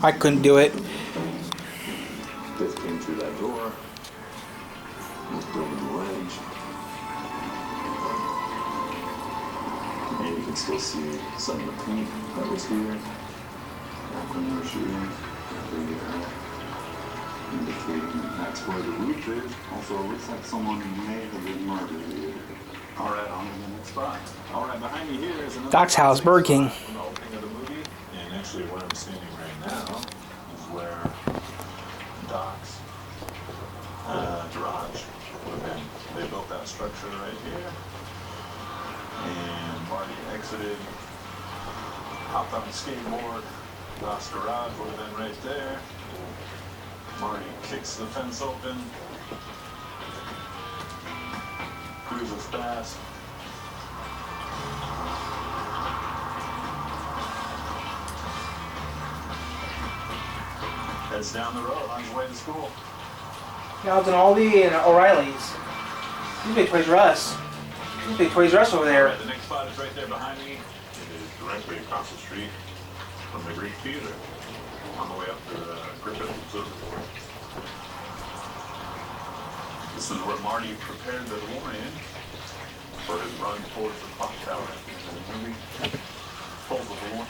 I couldn't do it. Just came through that door. Was building the ledge. And you can still see some of the paint that was here. Back when we were shooting. Indicating that's where the roof is. Also, it looks like someone may have been murdered here. All right, on to the next spot. All right, behind me here is another Doc's house, Burger King. from the opening of the movie. And actually, where I'm standing right now is where Doc's garage would have been. They built that structure right here. And Marty exited, hopped on the skateboard. Doc's garage would have been right there. Marty kicks the fence open, cruises fast. Heads down the road on his way to school. Yeah, I was in Aldi and O'Reilly's. You big Toys R Us. You big Toys R Us over there. Right, the next spot is right there behind me. It is directly across the street from the Greek Theater, on the way up to Griffith Observatory. This is where Marty prepared the DeLorean for his run towards the clock tower. And the movie pulls the DeLorean.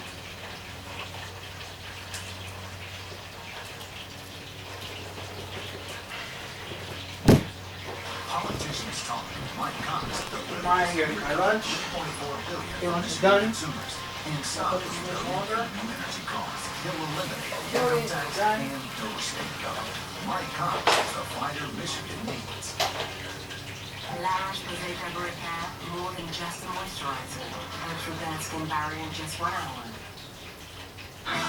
Politicians talking. Mike Connors. Mine getting my lunch. 2.4 billion. Your lunch is done. Consumers. And stop Put this in longer. energy costs. He'll eliminate Your income is tax done. and no state government. Mike Connors is the fighter Michigan needs. Lash Posay Fiber Repair, more than just a moisturizer. Helps repair skin barrier in just 1 hour.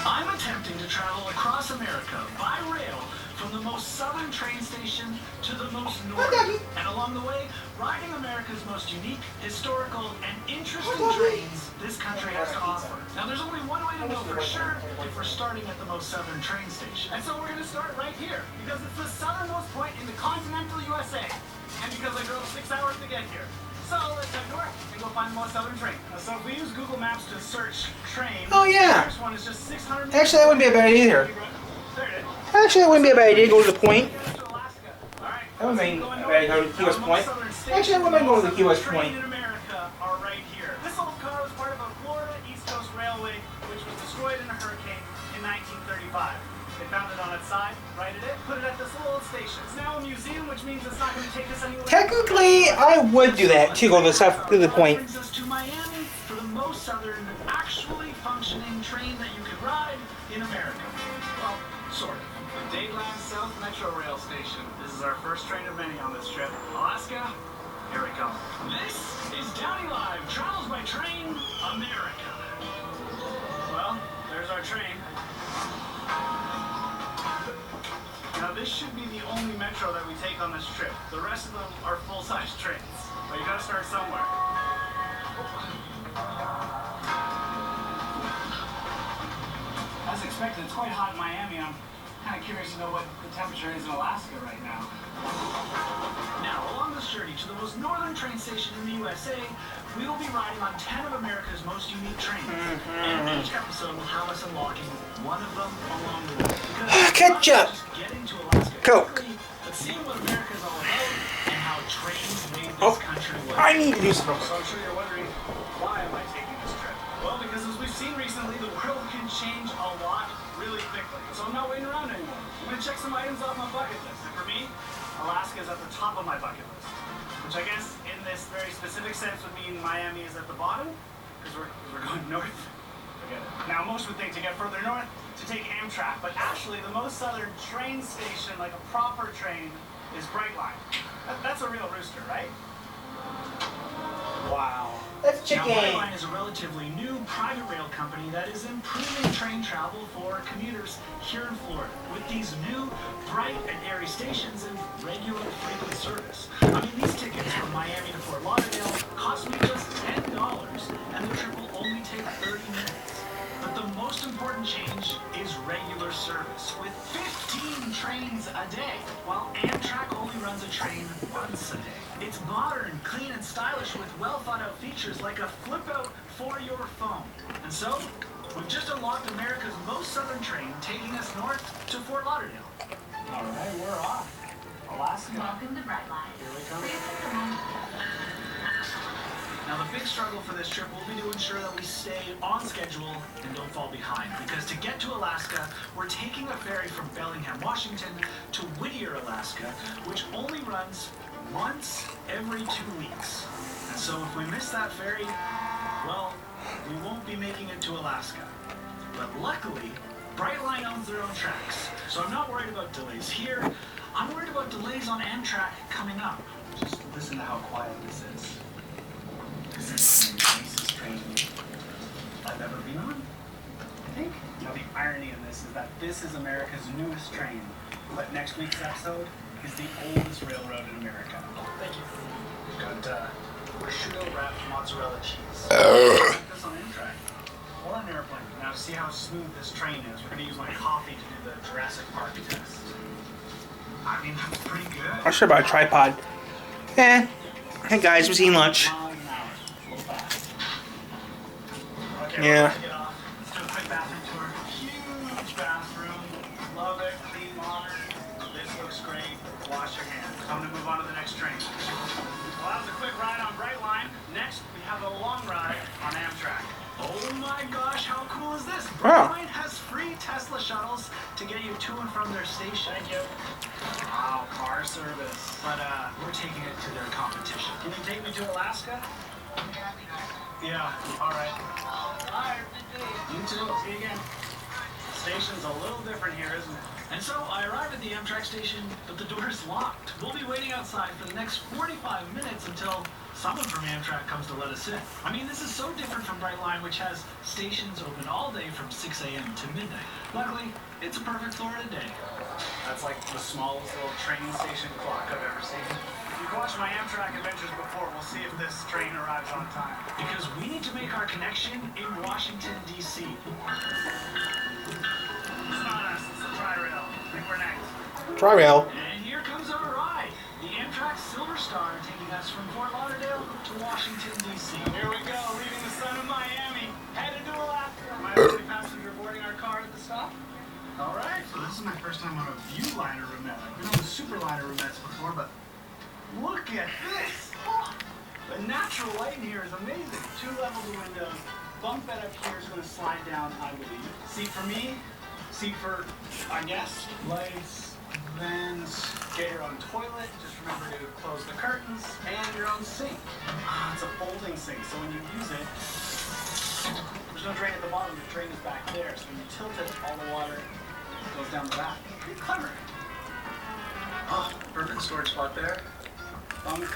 I'm attempting to travel across America by rail from the most southern train station to the most northern. And along the way, riding America's most unique, historical, and interesting trains this country has to offer. Now, there's only one way to know for sure if we're starting at the most southern train station. And so we're going to start right here, because it's the southernmost point in the continental USA. And because I drove 6 hours to get here. So let's head north and go find the most southern train. So if we use Google Maps to search train, Oh, yeah. the first one is just 600 meters. Actually, that wouldn't be a bad idea either. There it is. Actually, that wouldn't be a bad idea to go to the point. To Alaska. All right. That would mean Going a bad idea to go to north. Key West Now, the Point. most southern Actually, I station, wouldn't mind going to the Key the West southern Point. train in America are right here. This old car was part of a Florida East Coast Railway, which was destroyed in a hurricane in 1935. They found it on its side, righted it, put it at this little old station. It's now a museum, which means it's not going to take us anywhere. Technically, I would do that to go to the point. Brings us to Miami for the most southern, actually functioning train that you could ride in America. Well, sort of. The Dayland South Metro Rail Station. This is our first train of many on this trip. Alaska, here we come. This is Downey Live, travels by train, America. Well, there's our train. Now this should be the only metro that we take on this trip. The rest of them are full-size trains. But you gotta start somewhere. As expected, it's quite hot in Miami. I'm kind of curious to know what the temperature is in Alaska right now. Now, along this journey to the most northern train station in the USA, we will be riding on 10 of America's most unique trains. And each episode will have us unlocking one of them along the way. Because Ketchup. it's not just getting to Alaska Coke. quickly, but seeing what America's all about and how trains made this Oh, country work. I need to do something. So I'm sure you're wondering, why am I taking this trip? Well, because as we've seen recently, the world can change a lot really quickly. So I'm not waiting around anymore. I'm going to check some items off my bucket list. And for me, Alaska is at the top of my bucket list. Which I guess, in this very specific sense, would mean Miami is at the bottom, because we're going north. Forget it. Now, most would think to get further north, to take Amtrak. But actually, the most southern train station, like a proper train, is Brightline. That's a real rooster, right? Wow. That's Now, chicken. Brightline is a relatively new private rail company that is improving train travel for commuters here in Florida with these new, bright and airy stations and regular frequent service. I mean, these tickets from Miami to Fort Lauderdale cost me just $10, and the trip will only take 30 minutes. But the most important change is regular service, with 15 trains a day, while Amtrak only runs a train once a day. It's modern, clean, and stylish with well-thought-out features like a flip-out for your phone. And so, We've just unlocked America's most southern train, taking us north to Fort Lauderdale. All right, we're off. Alaska. Welcome to Brightline. Here we come. Please take a moment. Now, the big struggle for this trip will be to ensure that we stay on schedule and don't fall behind. Because to get to Alaska, we're taking a ferry from Bellingham, Washington to Whittier, Alaska, which only runs once every 2 weeks. And so if we miss that ferry, well, we won't be making it to Alaska. But luckily, Brightline owns their own tracks, so I'm not worried about delays here. I'm worried about delays on Amtrak coming up. Just listen to how quiet this is. This is the nicest train I've ever been on, I think. Now, the irony in this is that this is America's newest train, but next week's episode is the oldest railroad in America. Thank you. We've got prosciutto wrapped mozzarella cheese. This on Amtrak. Or an airplane. Now, to see how smooth this train is, we're going to use my coffee to do the Jurassic Park test. I mean, that's pretty good. I should buy a tripod. Eh. Hey guys, we're eating lunch. Okay, Yeah. Let's get off. Let's do a quick bathroom tour. Huge bathroom. Love it. Clean, modern. This looks great. Wash your hands. Time to move on to the next train. Well, that was a quick ride on Brightline. Next, we have a long ride on Amtrak. Oh my gosh, how cool is this? Brightline has free Tesla shuttles to get you to and from their station. Thank you. Wow, car service. But we're taking it to their competition. Can you take me to Alaska? Yeah, alright. Bye. You too. See you again. Station's a little different here, isn't it? And so I arrived at the Amtrak station, but the door's locked. We'll be waiting outside for the next 45 minutes until someone from Amtrak comes to let us in. I mean, this is so different from Brightline, which has stations open all day from 6 a.m. to midnight. Luckily, it's a perfect Florida day. That's like the smallest little train station clock I've ever seen. If you've watched my Amtrak adventures before, we'll see if this train arrives on time. Because we need to make our connection in Washington, D.C. It's not us, it's the Tri-Rail. I think we're next. Tri-Rail. And here comes our ride. The Amtrak Silver Star taking us from Fort Lauderdale to Washington, D.C. Here we go, leaving the sun of Miami. Headed to Alaska. My only passenger boarding our car at the stop. All right, so this is my first time on a Viewliner roomette. I've been on the Superliner roomettes before, but look at this. Oh, the natural light in here is amazing. 2 levels of windows. Bunk bed up here is going to slide down, I believe. Seat for me, seat for our guest. Lights, vents, get your own toilet. Just remember to close the curtains and your own sink. It's a folding sink, so when you use it, there's no drain at the bottom. The drain is back there, so when you tilt it, all the water goes down the back. Pretty clever. Oh, perfect storage spot there. Bunk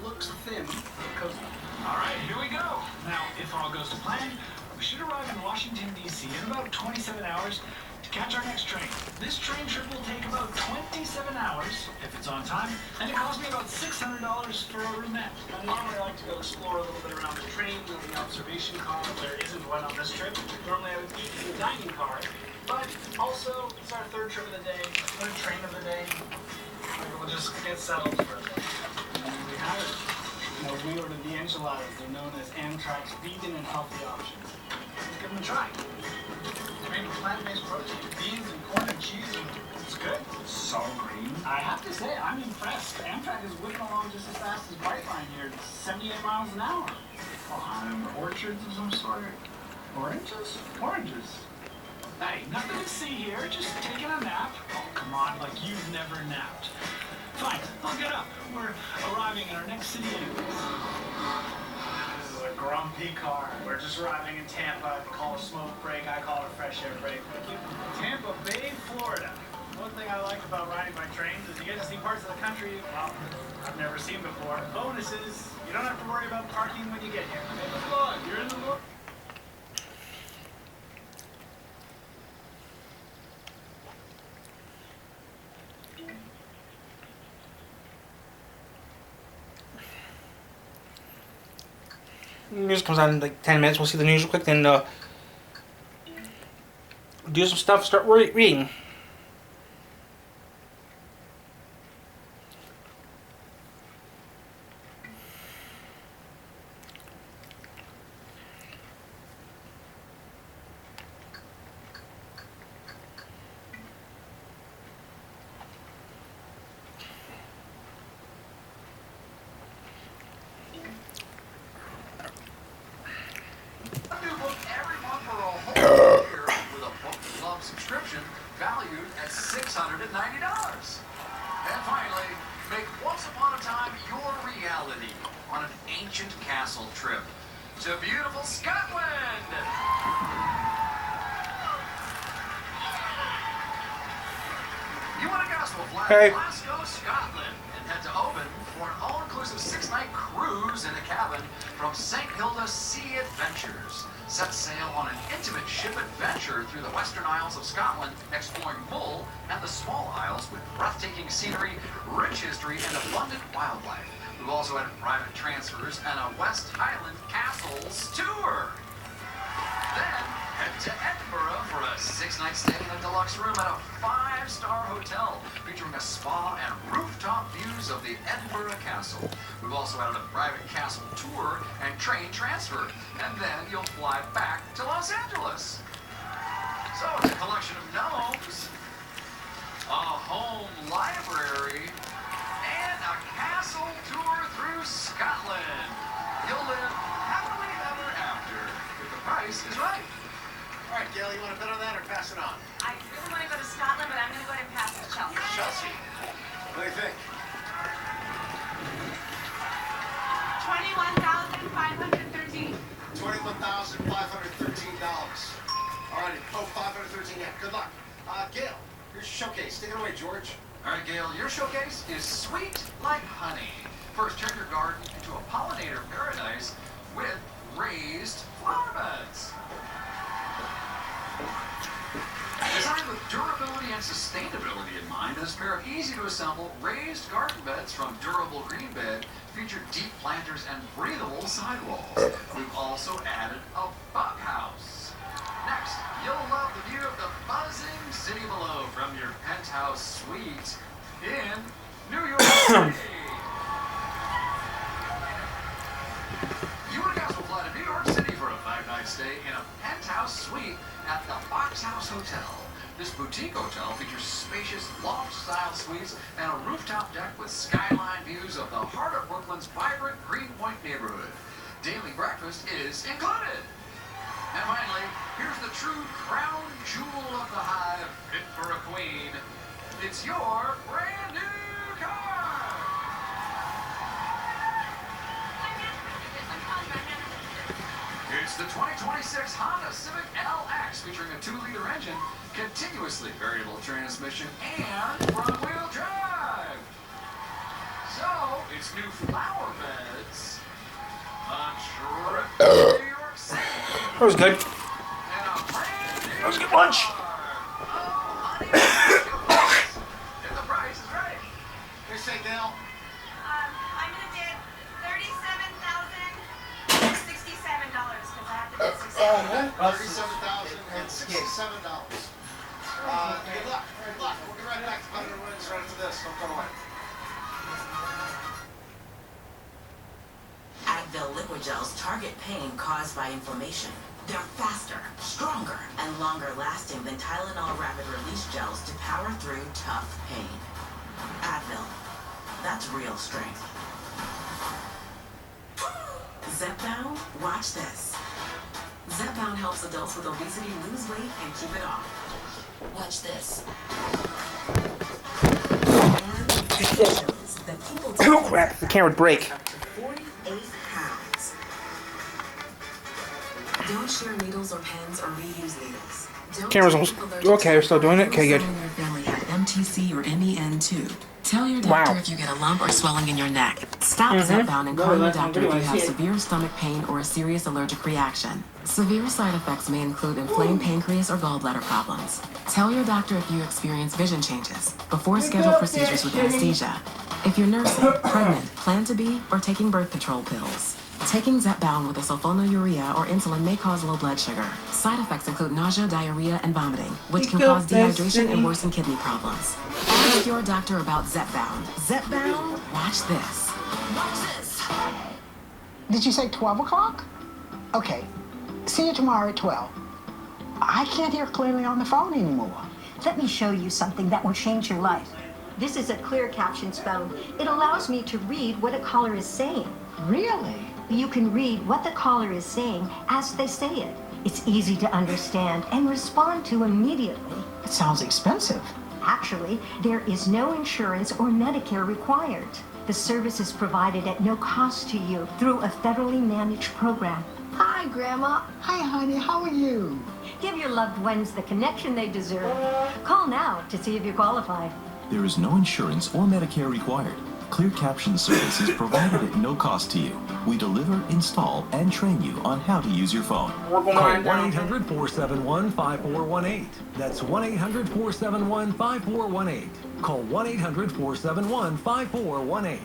looks thin, but cozy. All right, here we go. Now, if all goes to plan, we should arrive in Washington, D.C. in about 27 hours to catch our next train. This train trip will take about 27 hours, if it's on time, and it cost me about $600 for a roomette. Now, normally I like to go explore a little bit around the train, with the observation car. There isn't one on this trip. Normally I would eat in the dining car, but also it's our 3rd trip of the day, 3rd train of the day. We'll just get settled for a bit. And we have it. You know, we ordered the enchiladas. They're known as Amtrak's vegan and healthy options. Let's give them a try. Made with plant-based protein, beans and corn and cheese, and it's good. So green. I have to say, I'm impressed. Amtrak is whipping along just as fast as Brightline here, 78 miles an hour. Orchards of some sort. Oranges? Oranges. Hey, nothing to see here, just taking a nap. Oh, come on, like you've never napped. Fine, I'll get up. We're arriving in our next city anyways. This is a grumpy car. We're just arriving in Tampa. They call it a smoke break, I call it a fresh air break. Tampa Bay, Florida. One thing I like about riding by trains is you get to see parts of the country, well, I've never seen before. Bonus is, you don't have to worry about parking when you get here. Hey, look, you're in the mood. News comes out in like 10 minutes. We'll see the news real quick, then do some stuff, start reading. month subscription valued at $690. And finally, make Once Upon a Time your reality on an ancient castle trip to beautiful Scotland. You want to gospel fly Hey. to Glasgow, Scotland, and head to Oban for an all-inclusive 6-night cruise in a cabin from St. Hilda Sea Adventures. Set sail on an intimate ship adventure through the Western Isles of Scotland, exploring Mull and the small isles with breathtaking scenery, rich history, and abundant wildlife. We've also had private transfers and a West Highland Castles tour. Then head to Edinburgh for a 6-night stay in a deluxe room at a 5-star hotel featuring a spa and rooftop views of the Edinburgh Castle. We've also added a private castle tour and train transfer, and then you'll fly back to Los Angeles. So it's a collection of gnomes, a home library, and a castle tour through Scotland. You'll live happily ever after if the price is right. All right, Gail, you want to bet on that or pass it on? I really want to go to Scotland, but I'm going to go ahead and pass to Chelsea. Chelsea, what do you think? $21,513. $21,513. All right, oh, 513, yeah, good luck. Gail, here's your showcase. Take it away, George. All right, Gail, your showcase is sweet like honey. First, turn your garden into a pollinator paradise with raised flower beds. Designed with durability and sustainability in mind, this pair of easy-to-assemble raised garden beds from Durable Green Bed feature deep planters and breathable sidewalls. We've also added a bug house. Next, you'll love the view of the buzzing city below from your penthouse suite in New York City. You and guys will fly to New York City for a 5-night stay in a penthouse suite at the Box House Hotel. This boutique hotel features spacious loft-style suites and a rooftop deck with skyline views of the heart of Brooklyn's vibrant Greenpoint neighborhood. Daily breakfast is included. And finally, here's the true crown jewel of the hive, fit for a queen. It's your brand new car. It's the 2026 Honda Civic LX featuring a 2-liter engine, continuously variable transmission, and front-wheel drive. So, it's new flower beds, a trip to New York City, That was good. and a brand new That was a good lunch. car. Oh, honey, if the price is right. Hey, say, Gail. I'm going to bid $37,067 because I have to bid $67. $37,067. Good luck. Good luck. We'll be right back. I'm going to run right into this. Don't go away. Advil liquid gels target pain caused by inflammation. They're faster, stronger, and longer lasting than Tylenol rapid release gels to power through tough pain. Advil. That's real strength. Zepbound? Watch this. Zepbound helps adults with obesity lose weight and keep it off. Watch this. And it shows that people Oh crap, the camera would break. up to 48 pounds. Don't share needles or pens or reuse needles. Don't Camera's take almost- allergic okay, to we're still doing it? Okay, good. Someone in your family had MTC or MEN2. Tell your Wow. doctor if you get a lump or swelling in your neck. Stop Zepbound and No, call your that's not doctor good. if you I have see it. severe stomach pain or a serious allergic reaction. Severe side effects may include inflamed pancreas or gallbladder problems. Tell your doctor if you experience vision changes before schedule procedures with anesthesia. If you're nursing, pregnant, plan to be, or taking birth control pills. Taking Zepbound with a sulfonylurea or insulin may cause low blood sugar. Side effects include nausea, diarrhea, and vomiting, which can cause dehydration and worsen kidney problems. Ask your doctor about Zepbound. Zepbound? Watch this. Watch this. Did you say 12 o'clock? Okay. See you tomorrow at 12. I can't hear clearly on the phone anymore. Let me show you something that will change your life. This is a clear captions phone. It allows me to read what a caller is saying. Really? You can read what the caller is saying as they say it. It's easy to understand and respond to immediately. It sounds expensive. Actually, there is no insurance or Medicare required. The service is provided at no cost to you through a federally managed program. Hi, Grandma. Hi, honey. How are you? Give your loved ones the connection they deserve. Call now to see if you qualify. There is no insurance or Medicare required. Clear caption service is provided at no cost to you. We deliver, install, and train you on how to use your phone. Call Call 1-800-471-5418. That's 1-800-471-5418. Call 1-800-471-5418.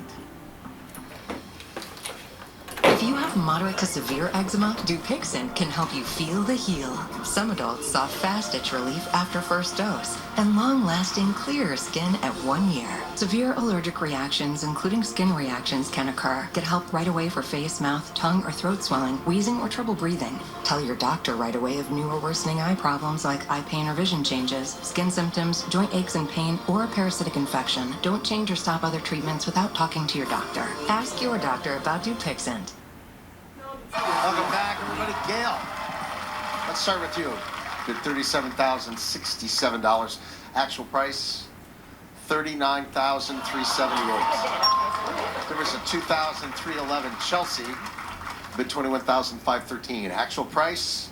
If you have moderate to severe eczema, Dupixent can help you feel the heal. Some adults saw fast itch relief after first dose and long-lasting clearer skin at 1 year. Severe allergic reactions, including skin reactions, can occur. Get help right away for face, mouth, tongue, or throat swelling, wheezing, or trouble breathing. Tell your doctor right away of new or worsening eye problems like eye pain or vision changes, skin symptoms, joint aches and pain, or a parasitic infection. Don't change or stop other treatments without talking to your doctor. Ask your doctor about Dupixent. Welcome back, everybody. Gail, let's start with you. Bid $37,067. Actual price, $39,378. There was a 2003-11 Chelsea, bid $21,513. Actual price,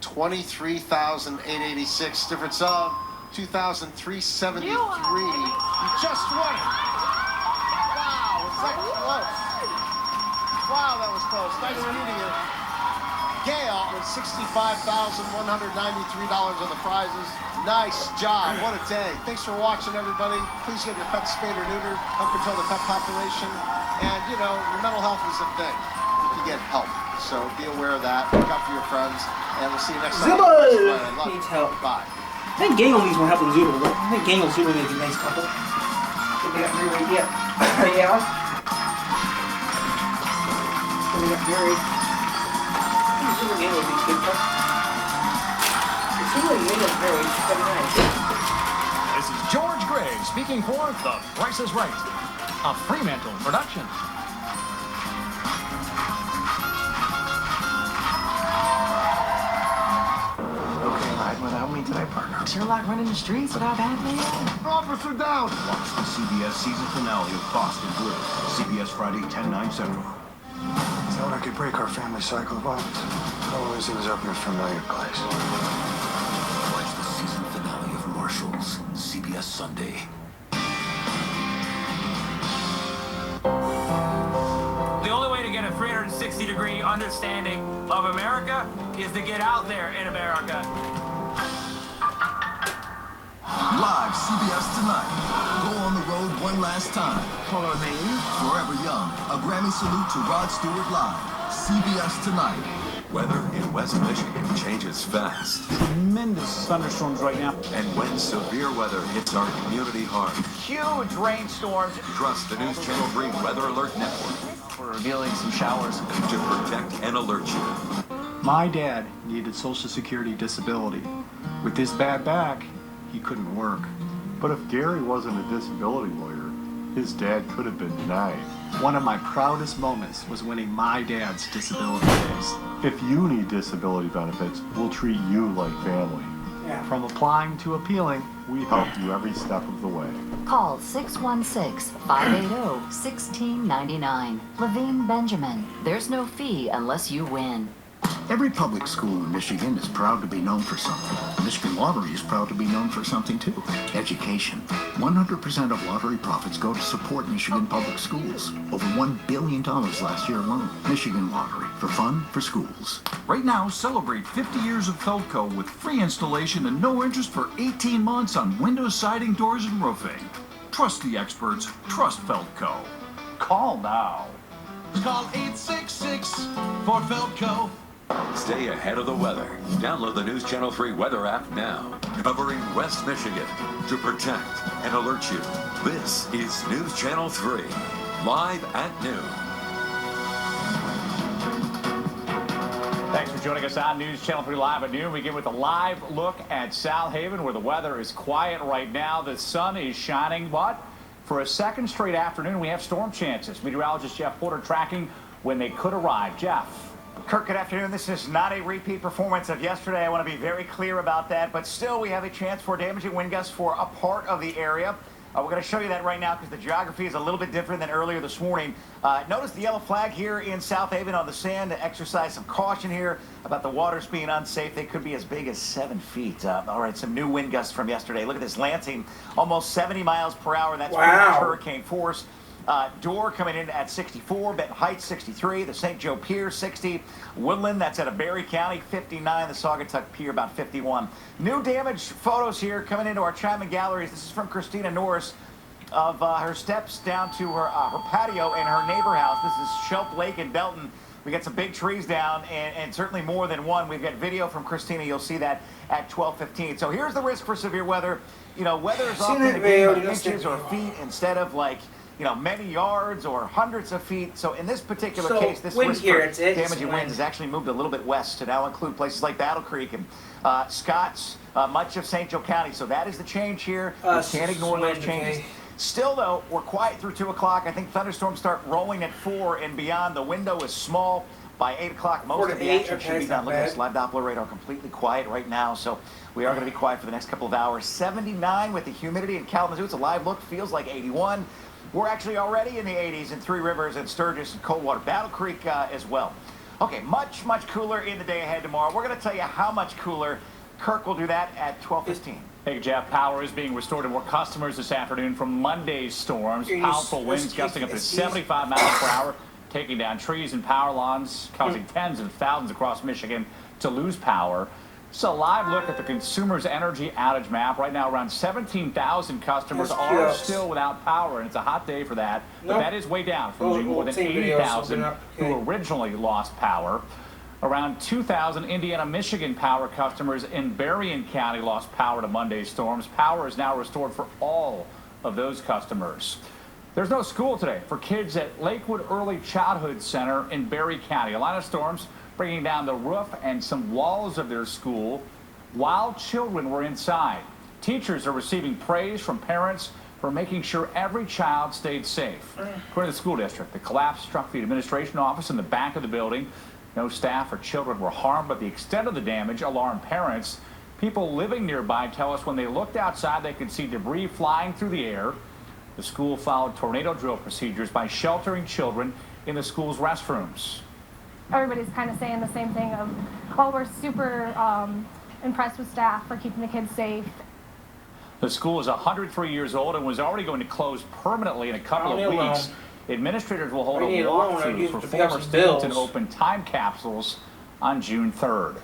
$23,886. Difference of $2,373. You just won it. Wow, was that close? Wow, that was close. Nice meeting you. Gail with $65,193 on the prizes. Nice job. What a day. Thanks for watching, everybody. Please get your pets spayed or neutered. Help control the pet population. And, you know, your mental health is a thing. You can get help. So be aware of that. Look out for your friends. And we'll see you next time. Zibba needs help. Bye. I think Gangle needs more help than Zoodle. I think Gangle and Zoodle need a nice couple. They got married. Yeah. Yeah. They got married. I think Zoodle and Gangle would be a good couple. Zoodle and Gangle married. It's very nice. This is George Gray speaking for The Price is Right, a Fremantle production. Okay, ride without me today, partner. Sure like running the streets without Batman? Officer down. Watch the CBS season finale of Boston Blue. CBS Friday, 10/9 Central. Thought I could break our family cycle of violence. Always ends up in a familiar place. Watch the season finale of Marshals. CBS Sunday. The only way to get a 360-degree understanding of America is to get out there in America. Live CBS Tonight. Go on the road one last time. Follow me. Forever Young. A Grammy salute to Rod Stewart Live. CBS Tonight. Weather in West Michigan changes fast. Tremendous thunderstorms right now. And when severe weather hits our community hard, Huge rainstorms. trust the News Channel 3 Weather Alert Network We're revealing some showers. to protect and alert you. My dad needed Social Security disability. With his bad back, he couldn't work. But if Gary wasn't a disability lawyer, his dad could have been denied. One of my proudest moments was winning my dad's disability case. If you need disability benefits, we'll treat you like family. Yeah. From applying to appealing, We help you every step of the way. Call 616-580-1699. Levine Benjamin. There's no fee unless you win. Every public school in Michigan is proud to be known for something. The Michigan Lottery is proud to be known for something too. Education. 100% of lottery profits go to support Michigan public schools. Over $1 billion last year alone. Michigan Lottery. For fun, for schools. Right now, celebrate 50 years of Feldco with free installation and no interest for 18 months on windows, siding, doors, and roofing. Trust the experts. Trust Feldco. Call now. Call 866-4FELDCO. Stay ahead of the weather. Download the News Channel 3 weather app now. Covering West Michigan to protect and alert you. This is News Channel 3. Live at noon. Thanks for joining us on News Channel 3 Live at noon. We begin with a live look at South Haven, where the weather is quiet right now. The sun is shining, but for a second straight afternoon, we have storm chances. Meteorologist Jeff Porter tracking when they could arrive. Jeff. Kirk, good afternoon. This is not a repeat performance of yesterday. I want to be very clear about that. But still, we have a chance for damaging wind gusts for a part of the area. We're going to show you that right now because the geography is a little bit different than earlier this morning. Notice the yellow flag here in South Haven on the sand to exercise some caution here about the waters being unsafe. They could be as big as 7 feet. All right, some new wind gusts from yesterday. Look at this, Lansing, almost 70 miles per hour. That's pretty much hurricane force. Dorr coming in at 64, Benton Heights 63, the St. Joe Pier 60, Woodland, that's out of Berry County 59, the Saugatuck Pier about 51. New damage photos here coming into our Chapman galleries. This is from Christina Norris of her steps down to her patio and her neighbor house. This is Shelp Lake in Belton. We got some big trees down and certainly more than one. We've got video from Christina. You'll see that at 12:15. So here's the risk for severe weather. You know, weather is often a game of inches or feet instead of like, you know, many yards or hundreds of feet. So in this particular case, this risk for damaging winds has actually moved a little bit west to now include places like Battle Creek and Scotts, much of St. Joe County. So that is the change here. We can't ignore those changes. Still, though, we're quiet through 2 o'clock. I think thunderstorms start rolling at 4 and beyond. The window is small. By 8 o'clock, most of the action should be done. Look at this live Doppler radar, completely quiet right now. So we are going to be quiet for the next couple of hours. 79 with the humidity in Kalamazoo. It's a live look. Feels like 81. We're actually already in the 80s in Three Rivers and Sturgis and Coldwater, Battle Creek as well. Okay, much, much cooler in the day ahead tomorrow. We're going to tell you how much cooler. Kirk will do that at 12:15. Hey, Jeff, power is being restored to more customers this afternoon from Monday's storms. Powerful winds gusting up to 75 miles per hour, taking down trees and power lines, causing tens of thousands across Michigan to lose power. It's a live look at the Consumers Energy outage map. Right now, around 17,000 customers are still without power, and it's a hot day for that. But that is way down from the more than 80,000 who originally lost power. Around 2,000 Indiana, Michigan power customers in Berrien County lost power to Monday's storms. Power is now restored for all of those customers. There's no school today for kids at Lakewood Early Childhood Center in Berry County. A line of storms bringing down the roof and some walls of their school while children were inside. Teachers are receiving praise from parents for making sure every child stayed safe. According to the school district, the collapse struck the administration office in the back of the building. No staff or children were harmed, but the extent of the damage alarmed parents. People living nearby tell us when they looked outside, they could see debris flying through the air. The school followed tornado drill procedures by sheltering children in the school's restrooms. Everybody's kind of saying the same thing of, oh, we're super impressed with staff for keeping the kids safe. The school is 103 years old and was already going to close permanently in a couple of weeks. Administrators will hold a walkthrough for former students and open time capsules on June 3rd.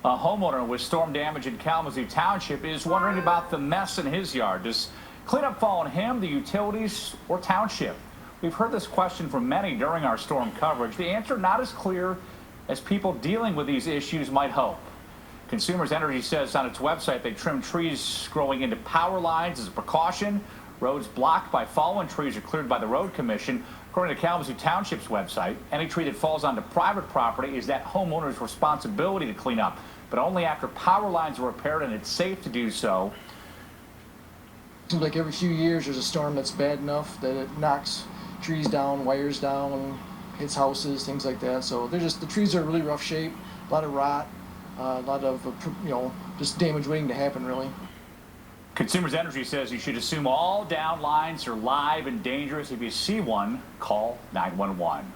A homeowner with storm damage in Kalamazoo Township is wondering about the mess in his yard. Does cleanup fall on him, the utilities, or township? We've heard this question from many during our storm coverage. The answer not as clear as people dealing with these issues might hope. Consumers Energy says on its website they trimmed trees growing into power lines as a precaution. Roads blocked by fallen trees are cleared by the Road Commission. According to Kalamazoo Township's website, any tree that falls onto private property is that homeowner's responsibility to clean up, but only after power lines are repaired and it's safe to do so. Seems like every few years there's a storm that's bad enough that it knocks trees down, wires down, hits houses, things like that. So they're just, the trees are in really rough shape, a lot of rot, a lot of, just damage waiting to happen, really. Consumers Energy says you should assume all down lines are live and dangerous. If you see one, call 911.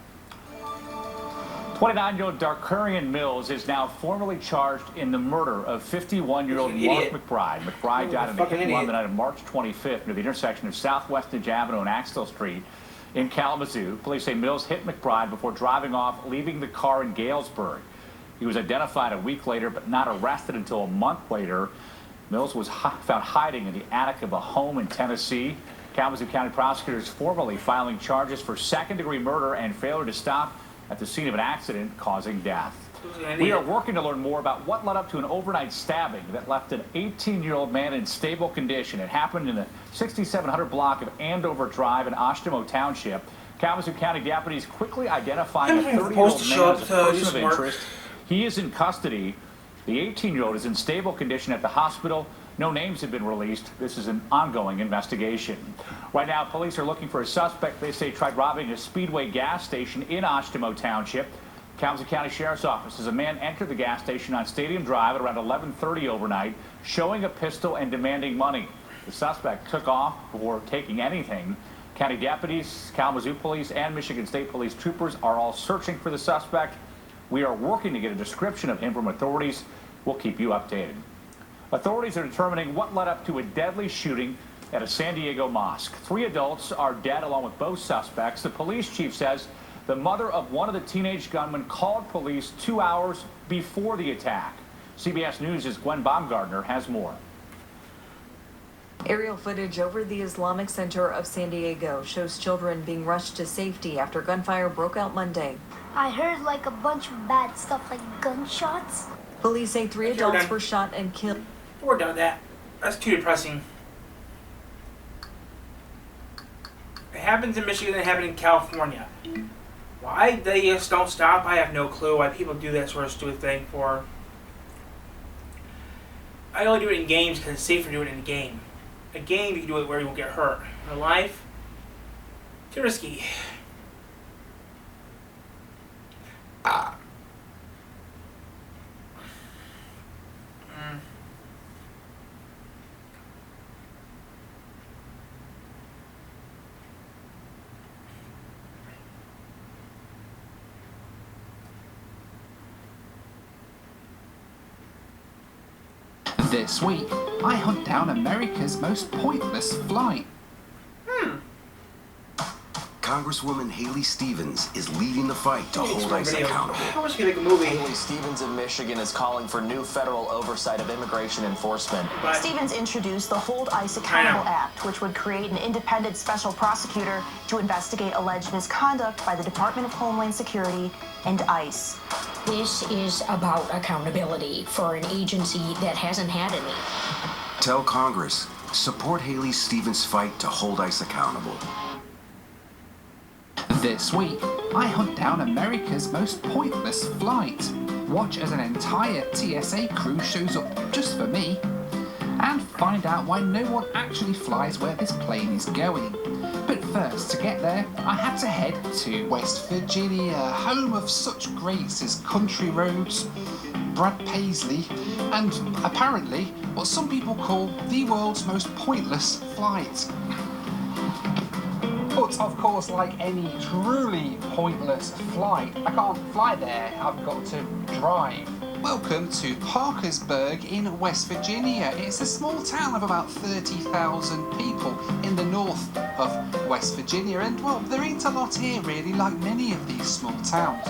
29-year-old Darkurian Mills is now formally charged in the murder of 51-year-old Mark McBride. McBride died in a hit-and-run the night of March 25th near the intersection of South Westnedge Avenue and Axtell Street in Kalamazoo. Police say Mills hit McBride before driving off, leaving the car in Galesburg. He was identified a week later, but not arrested until a month later. Mills was found hiding in the attic of a home in Tennessee. Kalamazoo County prosecutors formally filing charges for second-degree murder and failure to stop at the scene of an accident causing death. We are working to learn more about what led up to an overnight stabbing that left an 18-year-old man in stable condition. It happened in the 6700 block of Andover Drive in Oshtemo Township. Kalamazoo County deputies quickly identifying a 30-year-old man as a person of interest. He is in custody. The 18-year-old is in stable condition at the hospital. No names have been released. This is an ongoing investigation. Right now, police are looking for a suspect they say tried robbing a Speedway gas station in Oshtemo Township. Kalamazoo County Sheriff's Office says a man entered the gas station on Stadium Drive at around 11:30 overnight, showing a pistol and demanding money. The suspect took off before taking anything. County deputies, Kalamazoo Police, and Michigan State Police troopers are all searching for the suspect. We are working to get a description of him from authorities. We'll keep you updated. Authorities are determining what led up to a deadly shooting at a San Diego mosque. 3 adults are dead along with both suspects. The police chief says the mother of one of the teenage gunmen called police 2 hours before the attack. CBS News' Gwen Baumgartner has more. Aerial footage over the Islamic Center of San Diego shows children being rushed to safety after gunfire broke out Monday. I heard like a bunch of bad stuff like gunshots. Police say 3 adults were shot and killed. We're done with that. That's too depressing. It happens in Michigan and it happened in California. Why they just don't stop, I have no clue why people do that sort of stupid thing for. I only do it in games because it's safer to do it in a game. A game, you can do it where you won't get hurt. In life, too risky. This week, I hunt down America's most pointless flight. Congresswoman Haley Stevens is leading the fight to hold ICE accountable. How much can you make a movie? Haley Stevens of Michigan is calling for new federal oversight of immigration enforcement. Stevens introduced the Hold ICE Accountable Act, which would create an independent special prosecutor to investigate alleged misconduct by the Department of Homeland Security and ICE. This is about accountability for an agency that hasn't had any. Tell Congress, support Haley Stevens' fight to hold ICE accountable. This week, I hunt down America's most pointless flight. Watch as an entire TSA crew shows up just for me. And find out why no one actually flies where this plane is going. But first, to get there, I had to head to West Virginia, home of such greats as Country Roads, Brad Paisley, and apparently what some people call the world's most pointless flight. But of course, like any truly pointless flight, I can't fly there, I've got to drive. Welcome to Parkersburg in West Virginia. It's a small town of about 30,000 people in the north of West Virginia, and well, there ain't a lot here really, like many of these small towns.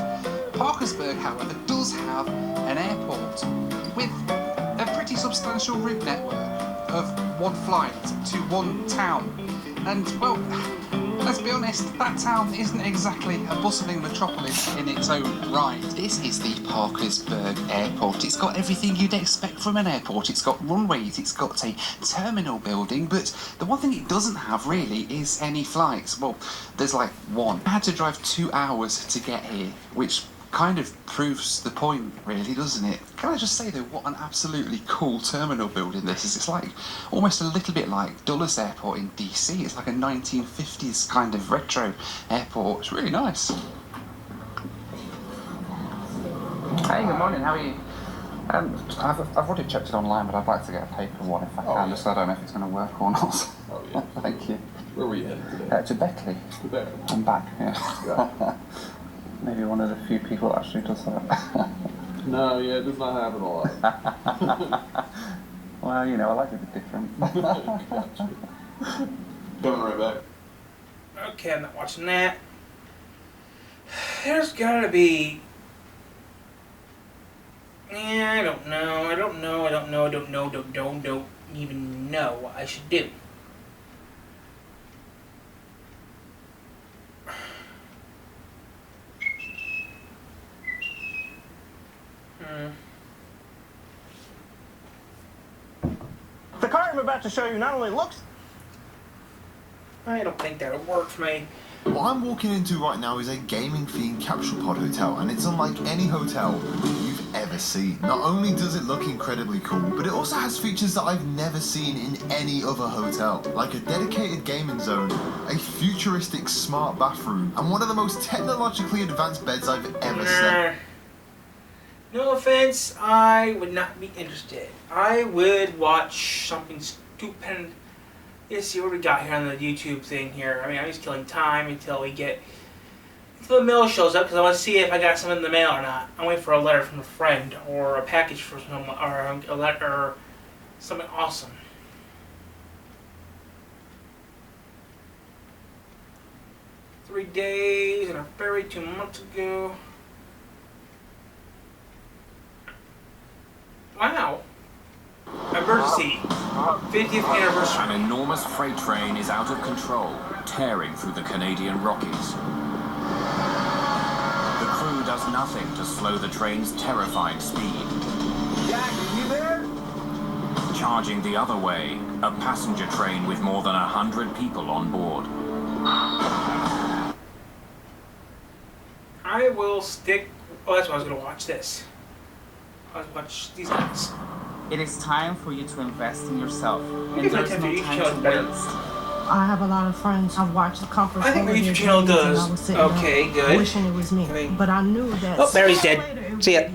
Parkersburg, however, does have an airport with a pretty substantial route network of one flight to one town. And well, let's be honest, that town isn't exactly a bustling metropolis in its own right. This is the Parkersburg Airport. It's got everything you'd expect from an airport. It's got runways, it's got a terminal building, but the one thing it doesn't have really is any flights. Well, there's like one. I had to drive 2 hours to get here, which kind of proves the point, really, doesn't it? Can I just say, though, what an absolutely cool terminal building this is. It's like almost a little bit like Dulles Airport in DC. It's like a 1950s kind of retro airport. It's really nice. Hey, good morning. How are you? I've already checked it online, but I'd like to get a paper one if I can, just so I don't know if it's going to work or not. Oh, yeah. Thank you. Where were you headed today? To Beckley. To Beckley. I'm back, yeah. Maybe one of the few people that actually does that. No, yeah, it does not happen a lot. Well, you know, I like it a bit different. Coming right back. Okay, I'm not watching that. There's gotta be... Yeah, I don't even know what I should do. The card I'm about to show you not only looks... I don't think that'll work for me. What I'm walking into right now is a gaming-themed capsule pod hotel, and it's unlike any hotel you've ever seen. Not only does it look incredibly cool, but it also has features that I've never seen in any other hotel, like a dedicated gaming zone, a futuristic smart bathroom, and one of the most technologically advanced beds I've ever slept. No offense, I would not be interested. I would watch something stupid. Let's see what we got here on the YouTube thing here. I mean, I'm just killing time until the mail shows up, because I want to see if I got something in the mail or not. I'm waiting for a letter from a friend, or a package from someone, or a letter, or something awesome. "3 days and a ferry 2 months ago." Wow. Emergency. 50th anniversary. An enormous freight train is out of control, tearing through the Canadian Rockies. The crew does nothing to slow the train's terrifying speed. Jack, are you there? Charging the other way, a passenger train with more than 100 people on board. I will stick. Oh, that's why I was going to watch this. I was watch these guys. It is time for you to invest in yourself, and Give me there's a no YouTube time channel to better. waste. I have a lot of friends. I've watched the conference. I think my YouTube channel does. Okay, good. Wishing it was me, but I knew that. Oh, Barry's dead. See ya.